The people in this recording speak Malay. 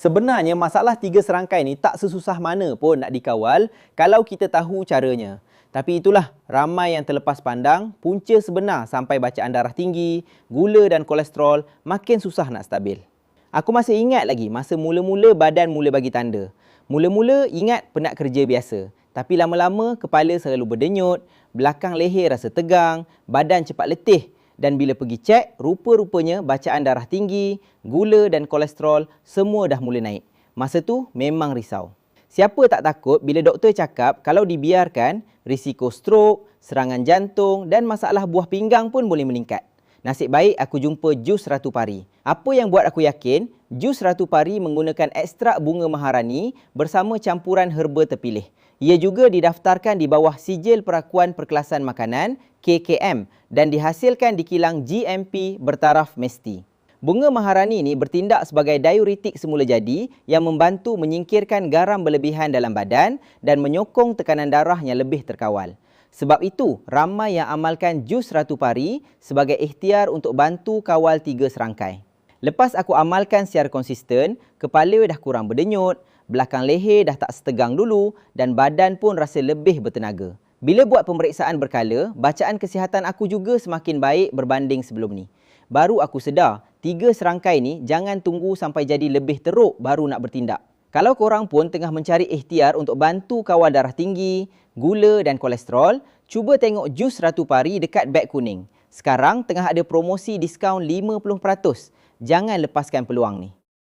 Sebenarnya masalah 3 serangkai ni tak sesusah mana pun nak dikawal kalau kita tahu caranya. Tapi itulah, ramai yang terlepas pandang punca sebenar sampai bacaan darah tinggi, gula dan kolesterol makin susah nak stabil. Aku masih ingat lagi masa mula-mula badan mula bagi tanda. Mula-mula ingat penat kerja biasa. Tapi lama-lama kepala selalu berdenyut, belakang leher rasa tegang, badan cepat letih. Dan bila pergi cek, rupa-rupanya bacaan darah tinggi, gula dan kolesterol semua dah mula naik. Masa tu memang risau. Siapa tak takut bila doktor cakap kalau dibiarkan, risiko strok, serangan jantung dan masalah buah pinggang pun boleh meningkat. Nasib baik aku jumpa jus Ratu Pari. Apa yang buat aku yakin, jus Ratu Pari menggunakan ekstrak bunga maharani bersama campuran herba terpilih. Ia juga didaftarkan di bawah Sijil Perakuan Perkelasan Makanan KKM dan dihasilkan di kilang GMP bertaraf mesti. Bunga maharani ini bertindak sebagai diuretik semula jadi yang membantu menyingkirkan garam berlebihan dalam badan dan menyokong tekanan darah yang lebih terkawal. Sebab itu, ramai yang amalkan jus Ratu Pari sebagai ikhtiar untuk bantu kawal 3 serangkai. Lepas aku amalkan secara konsisten, kepala dah kurang berdenyut, belakang leher dah tak setegang dulu dan badan pun rasa lebih bertenaga. Bila buat pemeriksaan berkala, bacaan kesihatan aku juga semakin baik berbanding sebelum ni. Baru aku sedar, 3 serangkai ni jangan tunggu sampai jadi lebih teruk baru nak bertindak. Kalau korang pun tengah mencari ikhtiar untuk bantu kawal darah tinggi, gula dan kolesterol, cuba tengok jus Ratu Pari dekat beg kuning. Sekarang tengah ada promosi diskaun 50%. Jangan lepaskan peluang ni.